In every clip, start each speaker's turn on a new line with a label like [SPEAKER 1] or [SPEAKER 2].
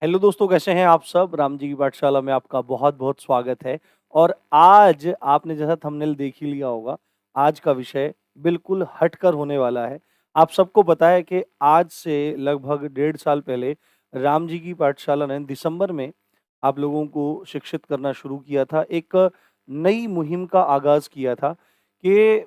[SPEAKER 1] Hello दोस्तों, कैसे हैं आप सब? राम जी की पाठशाला में आपका बहुत-बहुत स्वागत है। और आज आपने जैसा थंबनेल देख ही लिया होगा, आज का विषय बिल्कुल हटकर होने वाला है। आप सबको पता है कि आज से लगभग 1.5 साल पहले राम जी की पाठशाला ने दिसंबर में आप लोगों को शिक्षित करना शुरू किया था। एक नई मुहिम का आगाज़ किया था कि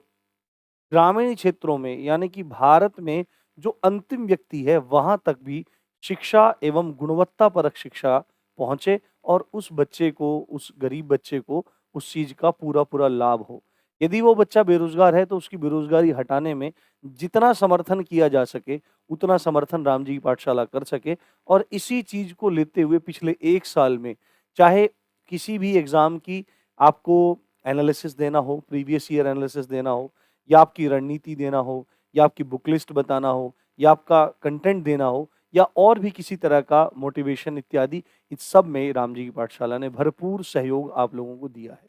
[SPEAKER 1] ग्रामीण क्षेत्रों में यानी कि भारत में जो अंतिम व्यक्ति है वहाँ तक भी शिक्षा एवं गुणवत्तापरक शिक्षा पहुँचे और उस बच्चे को, उस गरीब बच्चे को उस चीज़ का पूरा-पूरा लाभ हो। यदि वो बच्चा बेरोज़गार है तो उसकी बेरोज़गारी हटाने में जितना समर्थन किया जा सके, उतना समर्थन राम जी की पाठशाला कर सके। और इसी चीज़ को लेते हुए पिछले 1 साल में चाहे किसी भी एग्ज़ाम की आपको एनालिसिस देना हो, प्रीवियस ईयर एनालिसिस देना हो, या आपकी रणनीति देना हो, या आपकी बुक लिस्ट बताना हो, या आपका कंटेंट देना हो, या और भी किसी तरह का मोटिवेशन इत्यादि, इस सब में राम जी की पाठशाला ने भरपूर सहयोग आप लोगों को दिया है।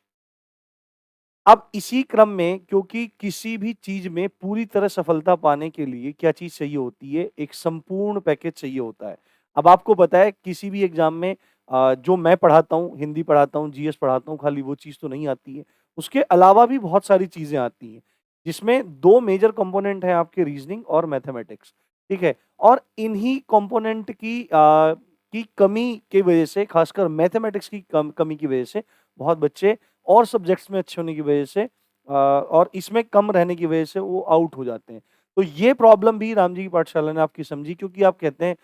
[SPEAKER 1] अब इसी क्रम में क्योंकि किसी भी चीज़ में पूरी तरह सफलता पाने के लिए क्या चीज़ चाहिए होती है? एक संपूर्ण पैकेज चाहिए होता है। अब आपको पता है किसी भी एग्ज़ाम में जो मैं पढ़ाता हूँ, हिंदी पढ़ाता हूँ, जीएस पढ़ाता हूँ, खाली वो चीज़ तो नहीं आती है। उसके अलावा भी बहुत सारी चीज़ें आती हैं, जिसमें 2 मेजर कंपोनेंट हैं आपके रीज़निंग और मैथमेटिक्स, ठीक है? और इन्हीं कंपोनेंट की कमी की वजह से, खासकर मैथमेटिक्स की कमी की वजह से बहुत बच्चे और सब्जेक्ट्स में अच्छे होने की वजह से और इसमें कम रहने की वजह से वो आउट हो जाते हैं। तो ये प्रॉब्लम भी राम जी की पाठशाला ने आपकी समझी, क्योंकि आप कहते हैं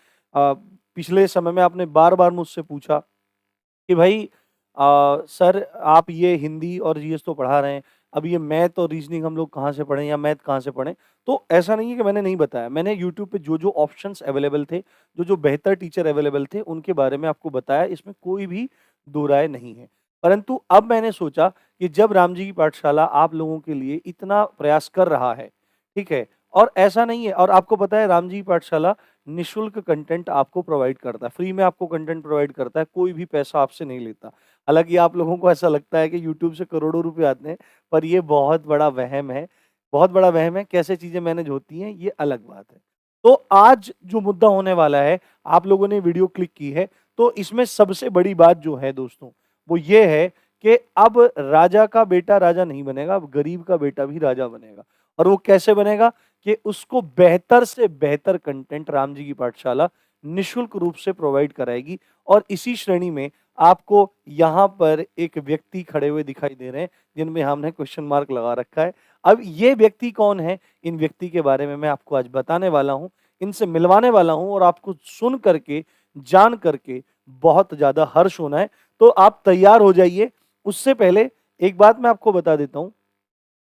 [SPEAKER 1] पिछले समय में आपने बार-बार मुझसे पूछा कि भाई सर आप ये हिंदी और जीएस तो पढ़ा रहे हैं, अब ये मैथ और रीज़निंग हम लोग कहाँ से पढ़ें या मैथ कहाँ से पढ़ें? तो ऐसा नहीं है कि मैंने नहीं बताया, मैंने यूट्यूब पे जो-जो ऑप्शंस अवेलेबल थे, जो-जो बेहतर टीचर अवेलेबल थे, उनके बारे में आपको बताया, इसमें कोई भी दो राय नहीं है। परंतु अब मैंने सोचा कि जब राम जी की पाठशाला आप लोगों के लिए इतना प्रयास कर रहा है, ठीक है? और ऐसा नहीं है, और आपको पता है राम जी की पाठशाला निःशुल्क कंटेंट आपको प्रोवाइड करता है, फ्री में आपको कंटेंट प्रोवाइड करता है, कोई भी पैसा आपसे नहीं लेता। हालाँकि आप लोगों को ऐसा लगता है कि यूट्यूब से करोड़ों रुपए आते हैं, पर ये बहुत बड़ा वहम है, बहुत बड़ा वहम है, कैसे चीज़ें मैनेज होती हैं, ये अलग बात है। तो आज जो मुद्दा होने वाला है, आप लोगों ने वीडियो क्लिक की है, तो इसमें सबसे बड़ी बात जो है दोस्तों, वो ये है कि अब राजा का बेटा राजा नहीं बनेगा, अब गरीब का बेटा भी राजा बनेगा। और वो कैसे बनेगा? कि उसको बेहतर से बेहतर कंटेंट राम जी की पाठशाला निःशुल्क रूप से प्रोवाइड कराएगी। और इसी श्रेणी में आपको यहाँ पर एक व्यक्ति खड़े हुए दिखाई दे रहे हैं, जिनमें हमने क्वेश्चन मार्क लगा रखा है। अब ये व्यक्ति कौन है? इन व्यक्ति के बारे में मैं आपको आज बताने वाला हूँ, इनसे मिलवाने वाला हूँ, और आपको सुन करके, जान करके बहुत ज़्यादा हर्ष होना है। तो आप तैयार हो जाइए। उससे पहले एक बात मैं आपको बता देता हूँ,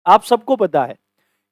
[SPEAKER 1] आप सबको पता है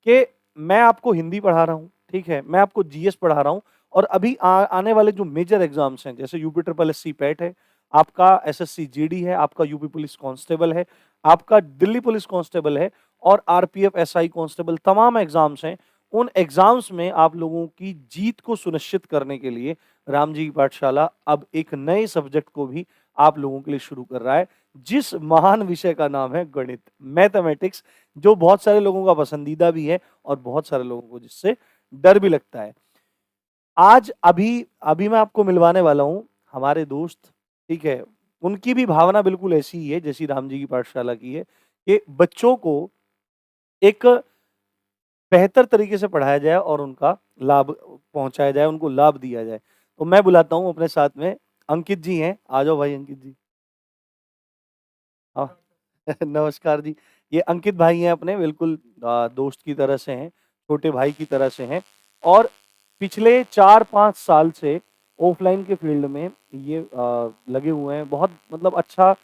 [SPEAKER 1] कि मैं आपको हिंदी पढ़ा रहा हूँ, ठीक है? मैं आपको जीएस पढ़ा रहा हूँ, और अभी आने वाले जो मेजर एग्ज़ाम्स हैं, जैसे यूपी ट्रिपल एससी पैट है, आपका एसएससी जीडी है, आपका यूपी पुलिस कांस्टेबल है, आपका दिल्ली पुलिस कांस्टेबल है, और आरपीएफ एसआई कांस्टेबल, तमाम एग्ज़ाम्स हैं। उन एग्ज़ाम्स में आप लोगों की जीत को सुनिश्चित करने के लिए राम जी की पाठशाला अब एक नए सब्जेक्ट को भी आप लोगों के लिए शुरू कर रहा है, जिस महान विषय का नाम है गणित, मैथमेटिक्स, जो बहुत सारे लोगों का पसंदीदा भी है और बहुत सारे लोगों को जिससे डर भी लगता है। आज अभी अभी मैं आपको मिलवाने वाला हूँ हमारे दोस्त, ठीक है? उनकी भी भावना बिल्कुल ऐसी ही है जैसी राम जी की पाठशाला की है, कि बच्चों को एक बेहतर तरीके से पढ़ाया जाए और उनका लाभ पहुँचाया जाए, उनको लाभ दिया जाए। तो मैं बुलाता हूँ अपने साथ में अंकित जी हैं, आ जाओ भाई अंकित जी। हाँ। नमस्कार जी। ये अंकित भाई हैं अपने, बिल्कुल दोस्त की तरह से हैं, छोटे भाई की तरह से हैं, और पिछले 4-5 साल से ऑफ़लाइन के फ़ील्ड में ये लगे हुए हैं। बहुत मतलब अच्छा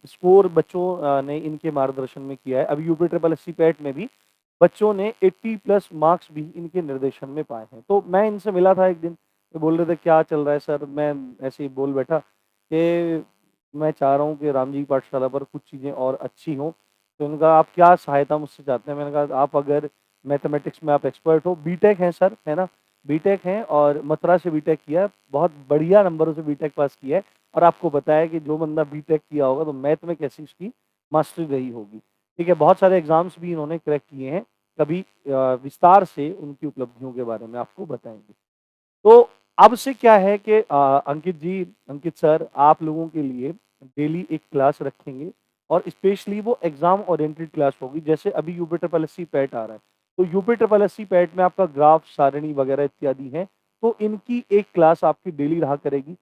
[SPEAKER 1] स्कोर बच्चों ने इनके मार्गदर्शन में किया है। अभी यूपी ट्रिपल एससी पैट में भी बच्चों ने 80 प्लस मार्क्स भी इनके निर्देशन में पाए हैं। तो मैं इनसे मिला था एक दिन, ये बोल रहे थे क्या चल रहा है सर? मैं ऐसे ही बोल बैठा कि मैं चाह रहा हूँ कि राम जी की पाठशाला पर कुछ चीज़ें और अच्छी हों। तो उन्होंने कहा आप क्या सहायता मुझसे चाहते हैं? मैंने कहा आप अगर मैथमेटिक्स में आप एक्सपर्ट हो, बीटेक हैं सर, है ना? बीटेक हैं और मथुरा से बीटेक किया है, बहुत बढ़िया नंबरों से बीटेक पास किया है, और आपको पता है कि जो बंदा बीटेक किया होगा तो मैथ में कैसी उसकी मास्टरी रही होगी। ठीक है, बहुत सारे एग्ज़ाम्स भी इन्होंने क्रैक किए हैं, कभी विस्तार से उनकी उपलब्धियों के बारे में आपको बताएँगे। तो अब से क्या है कि अंकित सर आप लोगों के लिए डेली एक क्लास रखेंगे और स्पेशली वो एग्जाम ओरिएंटेड क्लास होगी। जैसे अभी UP triple S C PET आ रहा है, तो UP triple S C PET में आपका ग्राफ सारणी वगैरह इत्यादि है, तो इनकी एक क्लास आपकी डेली रहा करेगी।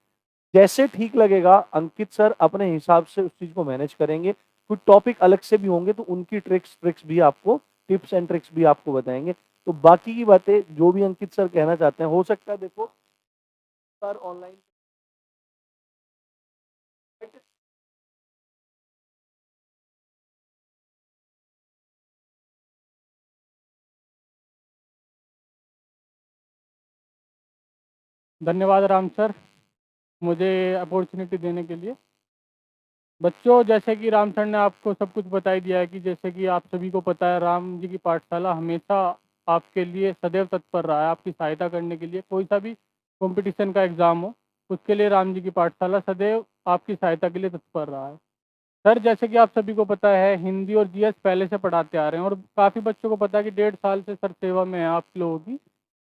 [SPEAKER 1] जैसे ठीक लगेगा अंकित सर अपने हिसाब से उस चीज को मैनेज करेंगे। कुछ टॉपिक अलग से भी होंगे तो उनकी ट्रिक्स ट्रिक्स भी आपको, टिप्स एंड ट्रिक्स भी आपको बताएंगे। तो बाकी की बातें जो भी अंकित सर कहना चाहते हैं, हो सकता है देखो सर ऑनलाइन।
[SPEAKER 2] धन्यवाद राम सर, मुझे अपॉर्चुनिटी देने के लिए। बच्चों, जैसे कि राम सर ने आपको सब कुछ बता ही दिया है कि जैसे कि आप सभी को पता है, राम जी की पाठशाला हमेशा आपके लिए सदैव तत्पर रहा है, आपकी सहायता करने के लिए। कोई सा भी कंपटीशन का एग्ज़ाम हो, उसके लिए राम जी की पाठशाला सदैव आपकी सहायता के लिए तत्पर रहा है। सर, जैसे कि आप सभी को पता है, हिंदी और जीएस पहले से पढ़ाते आ रहे हैं और काफ़ी बच्चों को पता है कि 1.5 साल से सर सेवा में है आप लोगों की।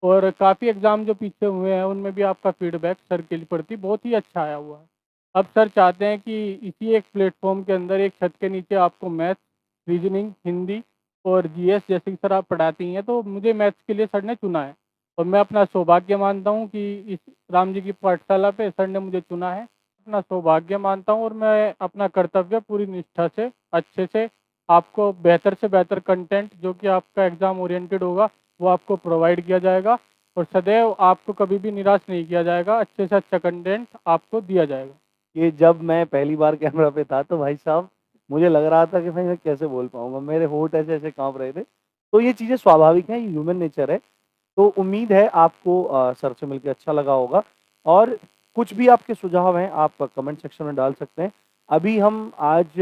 [SPEAKER 2] और काफ़ी एग्ज़ाम जो पीछे हुए हैं उनमें भी आपका फीडबैक सर के प्रति बहुत ही अच्छा आया हुआ है। अब सर चाहते हैं कि इसी एक प्लेटफॉर्म के अंदर, एक छत के नीचे, आपको मैथ, रीजनिंग, हिंदी और जीएस जैसे कि सर आप पढ़ाती हैं, तो मुझे मैथ्स के लिए सर ने चुना है। और मैं अपना सौभाग्य मानता हूँ कि इस राम जी की पाठशाला पे सर ने मुझे चुना है। अपना सौभाग्य मानता हूँ और मैं अपना कर्तव्य पूरी निष्ठा से, अच्छे से, आपको बेहतर से बेहतर कंटेंट जो कि आपका एग्ज़ाम ओरिएंटेड होगा वो आपको प्रोवाइड किया जाएगा। और सदैव आपको कभी भी निराश नहीं किया जाएगा, अच्छे से अच्छा कंटेंट आपको दिया जाएगा।
[SPEAKER 1] ये जब मैं पहली बार कैमरा पे था तो भाई साहब मुझे लग रहा था कि भाई मैं कैसे बोल पाऊंगा, मेरे होंठ ऐसे ऐसे कांप रहे थे। तो ये चीजें स्वाभाविक हैं, ये ह्यूमन नेचर है। तो उम्मीद है आपको सर से मिलकर अच्छा लगा होगा। और कुछ भी आपके सुझाव हैं आप कमेंट सेक्शन में डाल सकते हैं। अभी हम आज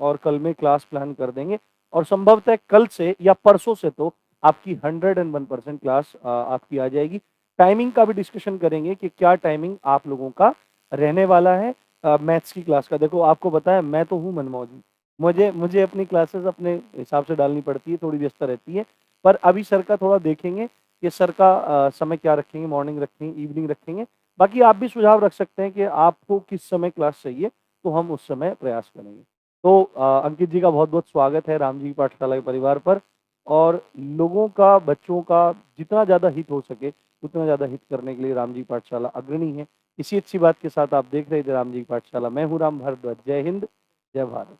[SPEAKER 1] और कल में क्लास प्लान कर देंगे, और संभवतः कल से या परसों से तो आपकी 101% क्लास आपकी आ जाएगी। टाइमिंग का भी डिस्कशन करेंगे कि क्या टाइमिंग आप लोगों का रहने वाला है मैथ्स की क्लास का। देखो आपको पता है मैं तो हूँ मनमौजी, मुझे मुझे अपनी क्लासेस अपने हिसाब से डालनी पड़ती है, थोड़ी व्यस्त रहती है। पर अभी सर का थोड़ा देखेंगे कि सर का समय क्या रखेंगे, मॉर्निंग रखेंगे, इवनिंग रखेंगे। बाकी आप भी सुझाव रख सकते हैं कि आपको किस समय क्लास चाहिए, तो हम उस समय प्रयास करेंगे। तो अंकित जी का बहुत बहुत स्वागत है राम जी की पाठशाला के परिवार पर। और लोगों का, बच्चों का जितना ज़्यादा हित हो सके उतना ज़्यादा हित करने के लिए राम जी की पाठशाला अग्रणी है। इसी अच्छी बात के साथ आप देख रहे थे राम जी की पाठशाला। मैं हूँ राम भारद्वाज। जय हिंद, जय भारत।